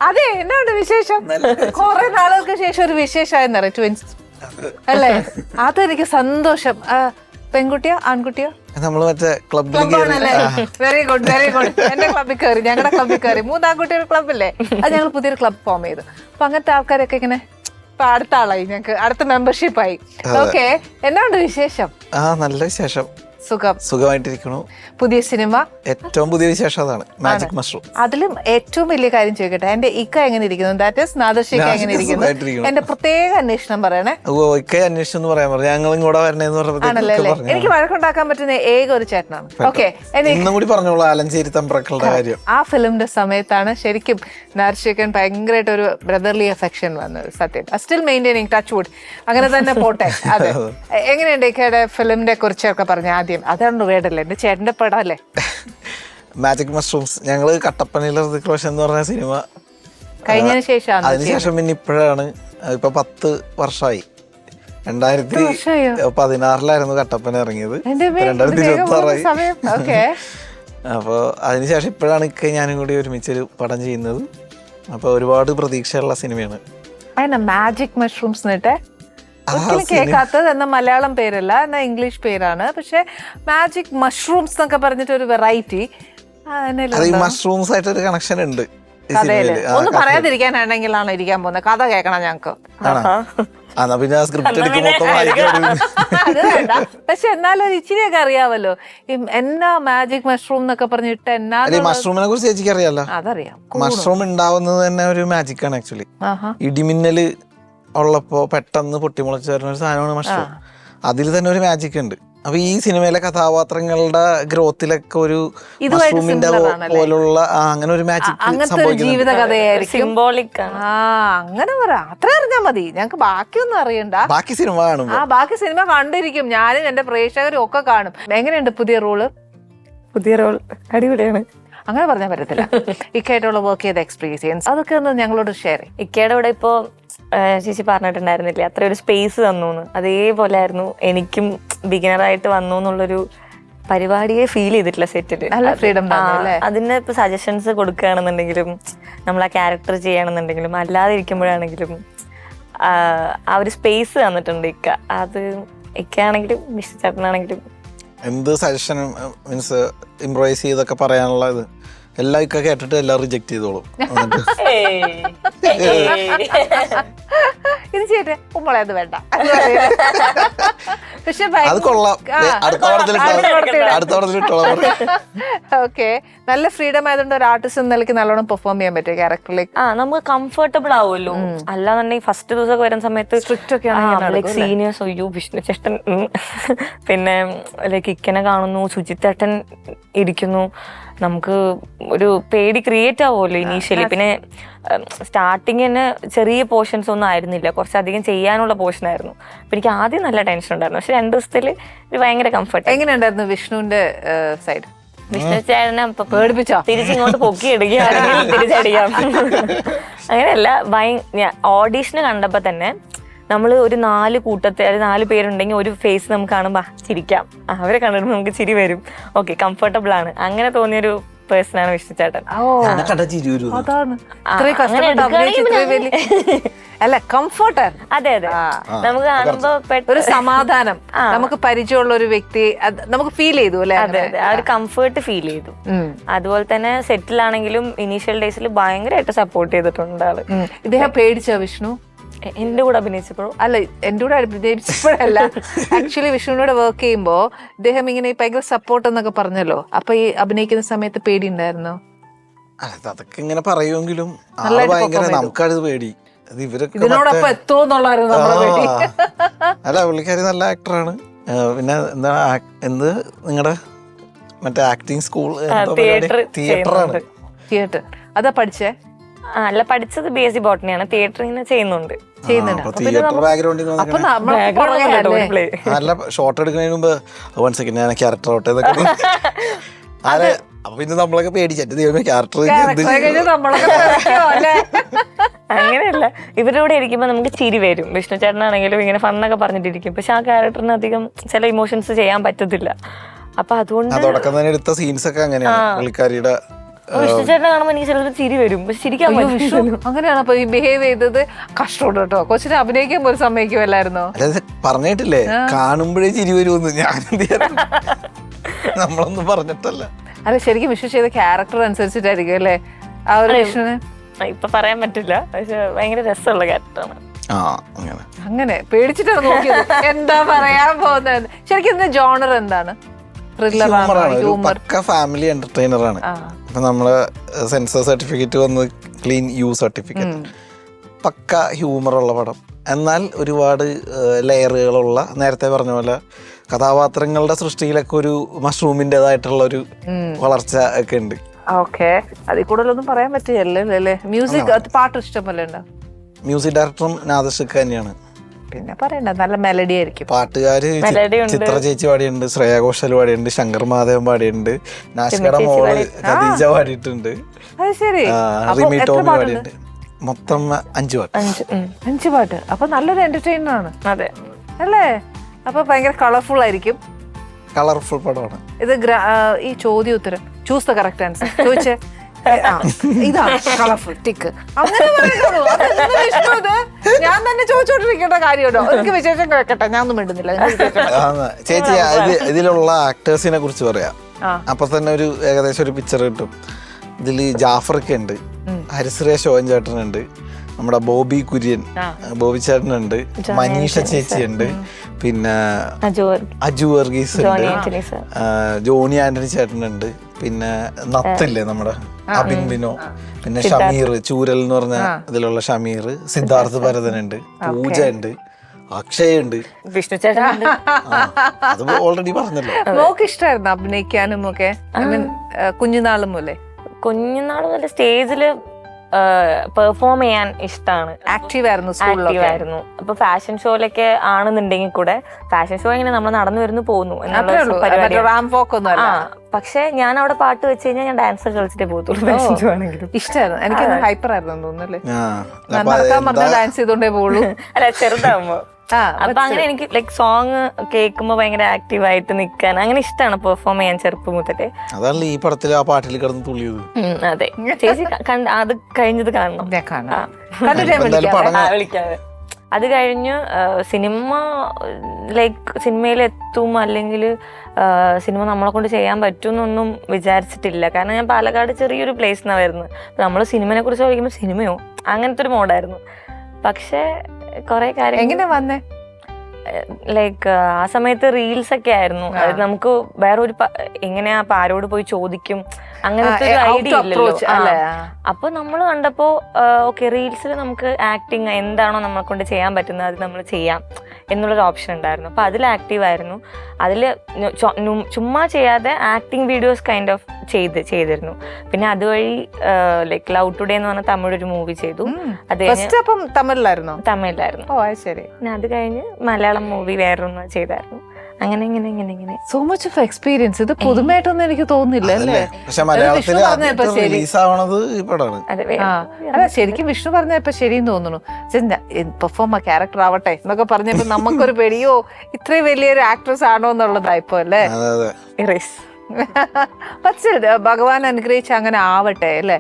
അതെ, എന്നാണ് വിശേഷം? കുറെ നാളുകൾക്ക് ശേഷം ഒരു വിശേഷമായെന്നറിയ ട്വിൻസ് അല്ലേ? അതെനിക്ക് സന്തോഷം. പെൺകുട്ടിയോ ആൺകുട്ടിയോ? നമ്മള് മറ്റേ ക്ലബ്ബാണല്ലേ? Very good very good. എന്റെ ക്ലബ്ബിൽ കയറി, ഞങ്ങളുടെ ക്ലബ്ബിൽ കയറി. 3 ആൺകുട്ടിയുടെ ക്ലബ്ബല്ലേ അത്. ഞങ്ങൾ പുതിയൊരു ക്ലബ്ബ് ഫോം ചെയ്തു. അപ്പൊ അങ്ങനത്തെ ആൾക്കാരൊക്കെ ഇങ്ങനെ ഇപ്പൊ അടുത്ത ആളായി, ഞങ്ങക്ക് അടുത്ത മെമ്പർഷിപ്പ് ആയി. ഓക്കെ, എന്നാണ്ട് വിശേഷം? നല്ല വിശേഷം. സുഖമായിട്ടിരിക്കണു. പുതിയ സിനിമ ഏറ്റവും പുതിയ വിശേഷം അതാണ്, മാജിക് മഷ്റൂം. അതിലും ഏറ്റവും വലിയ കാര്യം ചോദിക്കട്ടെ, എന്റെ ഇക്ക എങ്ങനെ ഇരിക്കുന്നു? ദാറ്റ് ഈസ് നാദർഷിക്ക എങ്ങനെ ഇരിക്കുന്നു? എന്റെ പ്രത്യേക അന്വേഷണം പറയണേ. അന്വേഷണം എന്ന് പറയാൻ പറഞ്ഞു, ഞങ്ങളും കൂടെ വരണേന്ന് ആണല്ലേ? എനിക്ക് വഴക്കുണ്ടാക്കാൻ പറ്റുന്ന ഏക ഒരു ചേട്ടനാണ്. ഓക്കെ, ഇന്നും കൂടി പറഞ്ഞോളൂ ആലഞ്ചേരി തമ്പ്രക്കളുടെ കാര്യം. ആ ഫിലിമിന്റെ സമയത്താണ് ശരിക്കും നാദർഷിക്കൻ ഭയങ്കരമായിട്ട് ഒരു ബ്രദർലി അഫെക്ഷൻ വന്നത്. സത്യം, സ്റ്റിൽ മെയിൻറ്റെയിനിങ്, ടച്ച് വുഡ്, അങ്ങനെ തന്നെ പോട്ടെ. അതെ, എങ്ങനെയുണ്ട് ഇക്കയുടെ ഫിലിമിനെ കുറിച്ചൊക്കെ പറഞ്ഞ ആദ്യം? അതാണ് വേണ്ടല്ലേ, എന്റെ ചേട്ടന്റെ പടം അല്ലേ മാജിക് മഷ്റൂംസ്. ഞങ്ങള് കട്ടപ്പനയിൽ ഋതിക് റോഷൻ എന്ന് പറഞ്ഞ സിനിമ കഴിഞ്ഞതിന് ശേഷം, അതിനുശേഷം പിന്നെ ഇപ്പോഴാണ്, ഇപ്പൊ 10 വർഷമായി. 2016 കട്ടപ്പന ഇറങ്ങിയത്, 2026. അപ്പൊ അതിനുശേഷം ഇപ്പോഴാണ് ഞാനും കൂടി ഒരുമിച്ചൊരു പടം ചെയ്യുന്നത്. അപ്പൊ ഒരുപാട് പ്രതീക്ഷയുള്ള സിനിമയാണ് മാജിക് മഷ്റൂംസ്. എന്നിട്ട് ഒരിക്കലും കേൾക്കാത്തത്, എന്ന മലയാളം പേരല്ല, എന്നാ ഇംഗ്ലീഷ് പേരാണ്. പക്ഷെ മാജിക് മഷ്റൂംസ് എന്നൊക്കെ പറഞ്ഞിട്ട് ഒരു വെറൈറ്റി. മഷ്റൂംസ് ആയിട്ട് ഒരു കണക്ഷൻ ഉണ്ട് കഥയില്. ഒന്നും പറയാതിരിക്കാനാണെങ്കിലാണ് ഇരിക്കാൻ പോകുന്നത്. കഥ കേൾക്കണം ഞങ്ങക്ക്. പക്ഷെ എന്നാലും ഒരു ഇച്ചിരിയൊക്കെ അറിയാമല്ലോ. എന്നാ മാജിക് മഷ്റൂം എന്നൊക്കെ പറഞ്ഞിട്ട് എന്നാ. മഷ്റൂമിനെ കുറിച്ച് ചേച്ചിക്ക് അറിയാലോ? അതറിയാം. മഷ്റൂം ഉണ്ടാവുന്നത് തന്നെ ഒരു മാജിക് ആണ് ആക്ച്വലി. ഇടിമിന്നല് ഉള്ളപ്പോ പെട്ടെന്ന് പൊട്ടിമുളച്ച് വരുന്ന ഒരു സാധനമാണ് മഷ്റൂം. അതിൽ തന്നെ ഒരു മാജിക് ഉണ്ട്. അപ്പൊ ഈ സിനിമയിലെ കഥാപാത്രങ്ങളുടെ ഗ്രോത്തിലൊക്കെ ഒരു മഷ്റൂമിന്റെ പോലുള്ള അങ്ങനെ ഒരു മാജിക് ജീവിത കഥയായിരിക്കും. അങ്ങനെ പറ, അത്ര അറിഞ്ഞാൽ മതി. ഞങ്ങക്ക് ബാക്കിയൊന്നും അറിയണ്ട. ബാക്കി സിനിമ കാണും. ബാക്കി സിനിമ കണ്ടിരിക്കും. ഞാനും എന്റെ പ്രേക്ഷകരും ഒക്കെ കാണും. എങ്ങനെയുണ്ട് പുതിയ റോള്? പുതിയ റോൾ അടിപൊളിയാണ്. അങ്ങനെ പറഞ്ഞാൽ പറ്റത്തില്ല. ഇക്കയായിട്ടുള്ള വർക്ക് ചെയ്ത എക്സ്പീരിയൻസ് അതൊക്കെ ഒന്ന് ഞങ്ങളോട് ഷെയർ ചെയ്യും. ഇക്കയുടെ കൂടെ ഇപ്പോ ചേച്ചി പറഞ്ഞിട്ടുണ്ടായിരുന്നില്ലേ, അത്ര ഒരു സ്പേസ് തന്നു. അതേപോലെ ആയിരുന്നു എനിക്കും ബിഗിനറായിട്ട് വന്നു എന്നുള്ളൊരു പരിപാടിയെ ഫീൽ ചെയ്തിട്ടില്ല സെറ്റില്. നല്ല ഫ്രീഡം. അതിന് ഇപ്പൊ സജഷൻസ് കൊടുക്കുകയാണെന്നുണ്ടെങ്കിലും, നമ്മൾ ആ ക്യാരക്ടർ ചെയ്യണമെന്നുണ്ടെങ്കിലും, അല്ലാതെ ഇരിക്കുമ്പോഴാണെങ്കിലും ആ ഒരു സ്പേസ് തന്നിട്ടുണ്ട് ഇക്ക. അത് ഇക്കയാണെങ്കിലും ചേട്ടനാണെങ്കിലും എന്ത് സജഷനും മീൻസ് ഇംപ്രൂവൈസ് ചെയ്തൊക്കെ പറയാനുള്ള ഇത് എല്ലാം ഇക്ക കേട്ടിട്ട് എല്ലാം റിജക്ട് ചെയ്തോളും. ഇത് ചെയ്തേ ഉമ്മളെ അത് വേണ്ട. പക്ഷെ അത് കൊള്ളാം, അടുത്ത പടത്തിലിട്ടോളാം. ഓക്കെ, നല്ല ഫ്രീഡം ആയതുകൊണ്ട് ഒരു ആർട്ടിസ്റ്റ് നിലയ്ക്ക് നല്ലോണം പെർഫോം ചെയ്യാൻ പറ്റും ക്യാരക്ടറിലേക്ക്. നമുക്ക് കംഫർട്ടബിൾ ആവുമല്ലോ. അല്ലാന്നുണ്ടെങ്കിൽ ഫസ്റ്റ് ദിവസമൊക്കെ വരുന്ന സമയത്ത് സ്ട്രിക്റ്റ് ഒക്കെ സീനിയേഴ്സ്, അയ്യോ വിഷ്ണു ചേട്ടൻ, പിന്നെ ലൈക്ക് ഇക്കനെ കാണുന്നു, സുജിത്തേട്ടൻ ഇരിക്കുന്നു, നമുക്ക് ഒരു പേടി ക്രിയേറ്റ് ആവുമല്ലോ ഇനീഷ്യലി. പിന്നെ സ്റ്റാർട്ടിങ് തന്നെ ചെറിയ പോർഷൻസ് ഒന്നും ആയിരുന്നില്ല, കുറച്ചധികം ചെയ്യാനുള്ള പോർഷൻ ആയിരുന്നു. അപ്പൊ എനിക്ക് ആദ്യം നല്ല ടെൻഷൻ ഉണ്ടായിരുന്നു. പക്ഷെ 2 ദിവസത്തില് ഭയങ്കര കംഫർട്ട്. എങ്ങനെയുണ്ടായിരുന്നു വിഷ്ണുവിന്റെ സൈഡ്? വിഷ്ണു ചേട്ടനെ പേടിപ്പിച്ചോ? തിരിച്ചിങ്ങോട്ട് പൊക്കി എടുക്കുകയാണെങ്കിൽ തിരിച്ചടിക്കാം. അങ്ങനെയല്ല, ഓഡീഷന് കണ്ടപ്പോ തന്നെ നമ്മൾ ഒരു 4 കൂട്ടത്തെ 4 പേരുണ്ടെങ്കിൽ ഒരു ഫേസ് നമുക്ക് കാണുമ്പോ ചിരിക്കാം, അവരെ കണ്ടിട്ട് നമുക്ക് ചിരി വരും, ഓക്കെ കംഫർട്ടബിൾ ആണ്, അങ്ങനെ തോന്നിയൊരു പേഴ്സണാണ് വിഷ്ണു ചേട്ടൻ. അല്ല, കംഫർട്ടർ. അതെ അതെ, നമുക്ക് കാണുമ്പോ ഒരു സമാധാനം, നമുക്ക് പരിചയമുള്ള ഒരു വ്യക്തി നമുക്ക് ഫീൽ ചെയ്തു അല്ലെ? അതെ അതെ, ആ ഒരു കംഫർട്ട് ഫീൽ ചെയ്തു. അതുപോലെ തന്നെ സെറ്റിലാണെങ്കിലും ഇനീഷ്യൽ ഡേയ്സിൽ ഭയങ്കരമായിട്ട് സപ്പോർട്ട് ചെയ്തിട്ടുണ്ട് ആള്. ഇദ്ദേഹം പേടിച്ചോ വിഷ്ണു? എന്റെ കൂടെ അഭിനയിച്ചപ്പോഴോ? അല്ല, എന്റെ കൂടെ അഭിനയിച്ചപ്പോഴല്ല, ആക്ച്വലി വിഷ്ണുവിനോട് വർക്ക് ചെയ്യുമ്പോ ഇദ്ദേഹം ഇങ്ങനെ ഭയങ്കര സപ്പോർട്ട് എന്നൊക്കെ പറഞ്ഞല്ലോ. അപ്പൊ ഈ അഭിനയിക്കുന്ന സമയത്ത് പേടി ഉണ്ടായിരുന്നോ? അതൊക്കെ ഇങ്ങനെ പറയുമെങ്കിലും നമുക്കത് പേടി. ഇതിനോടൊപ്പം എത്തുമെന്നുള്ളായിരുന്നു നമ്മുടെ പേടി. അല്ല, പുള്ളിക്കാരി നല്ല ആക്ടറാണ്. പിന്നെ എന്താ നിങ്ങളുടെ മറ്റേ ആക്ടിങ് സ്കൂൾ തിയേറ്ററാണ്. തിയേറ്റർ അതാ പഠിച്ചേ? അല്ല, പഠിച്ചത് BSc ബോട്ടണിയാണ്. തിയേറ്റർ ഇങ്ങനെ ചെയ്യുന്നുണ്ട്. നല്ല ഷോട്ട് എടുക്കുന്നതിന് മുമ്പ് 1 സെക്കൻഡ് ഞാൻ ക്യാരക്ടർ ഔട്ട് ചെയ്തൊക്കെ അപ്പൊ പിന്നെ നമ്മളൊക്കെ പേടിച്ചിട്ട് ദൈവമേ ക്യാരക്ടർ. അങ്ങനെയല്ല, ഇവരുടെ കൂടെ ഇരിക്കുമ്പോ നമുക്ക് ചിരി വരും. വിഷ്ണു ചേട്ടനാണെങ്കിലും ഇങ്ങനെ ഫണ്ണൊക്കെ പറഞ്ഞിട്ടിരിക്കും. പക്ഷെ ആ ക്യാരക്ടറിന് അധികം ചില ഇമോഷൻസ് ചെയ്യാൻ പറ്റത്തില്ല. അപ്പൊ അതുകൊണ്ട് തുടക്കം തന്നെ എടുത്ത സീൻസ് ഒക്കെ അങ്ങനെയാണ്. പുള്ളിക്കാരിയുടെ വിഷ്ണു ചേട്ടനെ കാണുമ്പോൾ എനിക്ക് ചിലപ്പോൾ ചിരി വരും, പക്ഷെ ചിരിക്കാൻ അയ്യോ, പറ്റില്ല. വിഷ്ണു അങ്ങനെയാണ് അപ്പൊ ഈ ബിഹേവ് ചെയ്തത്. കഷ്ടമുണ്ട് കേട്ടോ. കൊച്ചിനെ അഭിനയിക്കാൻ പോലും സമ്മതിക്കുമല്ലായിരുന്നോ? അതായത് പറഞ്ഞിട്ടില്ലേ കാണുമ്പോഴേ ചിരി വരുമെന്ന്. ഞാൻ എന്ത് ചെയ്യാൻ, നമ്മളൊന്നും പറഞ്ഞിട്ടല്ല. അല്ല ശരിക്കും വിഷ്ണു ചെയ്ത ക്യാരക്ടർ അനുസരിച്ചിട്ടായിരിക്കും അല്ലേ ആ ഒരു വിഷ്ണുവിനെ? ഇപ്പൊ പറയാൻ പറ്റില്ല, പക്ഷെ ഭയങ്കര രസമുള്ള ക്യാരക്ടറാണ്. അങ്ങനെ പേടിച്ചിട്ടാണ് നോക്കിയത് എന്താ പറയാൻ പോകുന്നത്. ശരിക്കും ഇതിന്റെ ജോണർ എന്താണ്? പക്ക ഫാമിലി എന്റർടൈനർ ആണ്. ഇപ്പൊ നമ്മള് സെൻസർ സർട്ടിഫിക്കറ്റ് വന്ന് ക്ലീൻ യു സർട്ടിഫിക്കറ്റ്, പക്ക ഹ്യൂമർ ഉള്ള പടം. എന്നാൽ ഒരുപാട് ലെയറുകളുള്ള, നേരത്തെ പറഞ്ഞ പോലെ കഥാപാത്രങ്ങളുടെ സൃഷ്ടിയിലൊക്കെ ഒരു മഷ്റൂമിൻ്റെതായിട്ടുള്ള ഒരു വളർച്ച ഒക്കെ ഉണ്ട്. ഓക്കെ, അതിൽ കൂടുതലൊന്നും പറയാൻ പറ്റില്ലല്ലോ അല്ലേ? മ്യൂസിക് പാട്ട് ഇഷ്ടം പോലെ ഉണ്ടോ? മ്യൂസിക് ഡയറക്ടറും നാദർഷക്ക തന്നെയാണ്. പിന്നെ പറയണ്ട, നല്ല മെലഡി ആയിരിക്കും. പാട്ടുകാര് ചിത്ര ചേച്ചി പാടിയുണ്ട്, ശ്രേയ ഘോഷാൽ പാടിയുണ്ട്, ശങ്കർ മഹാദേവൻ പാടിയുണ്ട്, നാഷികയുടെ മോള് ഖദീജ പാടിയിട്ടുണ്ട്, റിമി ടോമി പാടിയിട്ടുണ്ട്. മൊത്തം 5 പാട്ട്. 5 പാട്ട്. അപ്പൊ നല്ലൊരു എന്റർടൈനർ ആണ്. അതെ അല്ലേ? അപ്പൊ ഭയങ്കര കളർഫുൾ ആയിരിക്കും. കളർഫുൾ പടമാണ് ഇത്. ഈ ചോദ്യ ഉത്തരം ചൂസ് ദ കറക്റ്റ് ആൻസർ ചോദിച്ചേ. ഇതാണ് കളർഫുൾ ടിക്ക്. അങ്ങനെ പറയുന്നുള്ളൂ. ഞാൻ തന്നെ ചോദിച്ചോണ്ടിരിക്കേണ്ട കാര്യമുണ്ടോ? എനിക്ക് വിശേഷം കേൾക്കട്ടെ, ഞാൻ ഒന്നും മിണ്ടുന്നില്ല. ചേച്ചി ഇതിലുള്ള ആക്ടേഴ്സിനെ കുറിച്ച് പറയാം. അപ്പൊ തന്നെ ഒരു ഏകദേശം ഒരു പിക്ചർ കിട്ടും. ഇതില് ജാഫറൊക്കെ ഉണ്ട്, ഹരിശ്രീ ശോഭൻ ചേട്ടനുണ്ട്, നമ്മുടെ ബോബി കുര്യൻ ബോബി ചേട്ടനുണ്ട്, മനീഷ ചേച്ചി ഉണ്ട്, പിന്നെ അജു വർഗീസ് ഉണ്ട്, ജോണി ആന്റണി ചേട്ടനുണ്ട്, പിന്നെ നത്തില്ലേ നമ്മുടെ അബിൻ ബിനോ, പിന്നെ ഷമീർ ചൂരൽ എന്ന് പറഞ്ഞ ഇതിലുള്ള ഷമീർ, സിദ്ധാർത്ഥ് ഭരതനുണ്ട്, പൂജ ഉണ്ട്, അക്ഷയ് ഉണ്ട്, വിഷ്ണു ചേട്ടൻ. അത് ഓൾറെഡി പറഞ്ഞല്ലോ. മോക്ക് ഇഷ്ടമായിരുന്നു അഭിനയിക്കാനും ഒക്കെ? കുഞ്ഞുനാളും പോലെ? കുഞ്ഞുനാള് മുതൽ സ്റ്റേജില് പെർഫോം ചെയ്യാൻ ഇഷ്ടമാണ്. ആക്റ്റീവ് ആയിരുന്നു, ആയിരുന്നു. അപ്പൊ ഫാഷൻ ഷോയിലൊക്കെ ആണെന്നുണ്ടെങ്കിൽ കൂടെ, ഫാഷൻ ഷോ ഇങ്ങനെ നമ്മൾ നടന്നു വരുന്നു പോകുന്നു എന്നുള്ള. പക്ഷെ ഞാൻ അവിടെ പാട്ട് വെച്ച് കഴിഞ്ഞാൽ ഞാൻ ഡാൻസ് കളിച്ചിട്ടേ പോകത്തുള്ളൂ. ഫാഷൻ ഷോ ആണെങ്കിലും ഇഷ്ടമായിരുന്നു. എനിക്ക് ഹൈപ്പർ ആയിരുന്നു തോന്നുന്നല്ലേ, നടക്കാൻ പറഞ്ഞ ഡാൻസ് ചെയ്തോണ്ടേ പോകുള്ളൂ. അല്ല ചെറുതാവുമ്പോ. അപ്പൊ അങ്ങനെ എനിക്ക് ലൈക് സോങ് കേൾക്കുമ്പോ ഭയങ്കര ആക്റ്റീവ് ആയിട്ട് നിക്കാൻ അങ്ങനെ ഇഷ്ടമാണ് പെർഫോം ചെയ്യാൻ ചെറുപ്പം മുതലേ. അതല്ല ഈ പടത്തിൽ ആ പാട്ടിൽ കിടന്ന് തുള്ളിയത്. അതെ ചേച്ചി അത് കഴിഞ്ഞത് കാണണം. വിളിക്കാതെ. അത് കഴിഞ്ഞ് സിനിമ ലൈക്ക് സിനിമയിലെത്തും അല്ലെങ്കിൽ സിനിമ നമ്മളെ കൊണ്ട് ചെയ്യാൻ പറ്റുമെന്നൊന്നും വിചാരിച്ചിട്ടില്ല. കാരണം ഞാൻ പാലക്കാട് ചെറിയൊരു പ്ലേസിനാണ് വരുന്നത്. നമ്മൾ സിനിമയെ കുറിച്ച് ചോദിക്കുമ്പോൾ സിനിമയോ അങ്ങനത്തെ ഒരു മോഡായിരുന്നു. പക്ഷെ കുറെ കാര്യം എങ്ങനെ വന്നേ? ലൈക്ക് ആ സമയത്ത് റീൽസ് ഒക്കെ ആയിരുന്നു. അത് നമുക്ക് വേറൊരു എങ്ങനെയാ ആരോട് പോയി ചോദിക്കും അങ്ങനത്തെ ഒരു ഐഡിയ ഇല്ലല്ലോ. അപ്പൊ നമ്മൾ കണ്ടപ്പോ ഓക്കെ റീൽസിൽ നമുക്ക് ആക്ടിങ് എന്താണോ നമ്മളെ കൊണ്ട് ചെയ്യാൻ പറ്റുന്നത് അത് നമ്മൾ ചെയ്യാം എന്നുള്ളൊരു ഓപ്ഷൻ ഉണ്ടായിരുന്നു. അപ്പൊ അതിൽ ആക്റ്റീവ് ആയിരുന്നു. അതിൽ ചുമ്മാ ചെയ്യാതെ ആക്ടിങ് വീഡിയോസ് കൈൻഡ് ഓഫ് ചെയ്തിരുന്നു. പിന്നെ അതുവഴി ലൈക്ക് ലവ് ടുഡേ എന്ന് പറഞ്ഞ തമിഴൊരു മൂവി ചെയ്തു. അത് തമിഴിലായിരുന്നു. പിന്നെ അത് കഴിഞ്ഞ് മലയാളം മൂവി വേറൊന്ന് ചെയ്തായിരുന്നു. അങ്ങനെ ഇങ്ങനെ ഇങ്ങനെ ഇങ്ങനെ സോ മച്ച് ഓഫ് എക്സ്പീരിയൻസ്. ഇത് പുതുമായിട്ടൊന്നും എനിക്ക് തോന്നുന്നില്ല അല്ലേ? അല്ല ശരിക്കും വിഷ്ണു പറഞ്ഞപ്പോ ശരിയും തോന്നുന്നു. പെർഫോം ക്യാരക്ടർ ആവട്ടെ എന്നൊക്കെ പറഞ്ഞപ്പോ നമുക്കൊരു പേടിയോ ഇത്രയും വലിയൊരു ആക്ട്രസ് ആണോ എന്നുള്ളതായിപ്പോ അല്ലേ? ഇറേസ് പക്ഷേ ഭഗവാൻ അനുഗ്രഹിച്ച് അങ്ങനെ ആവട്ടെ അല്ലേ?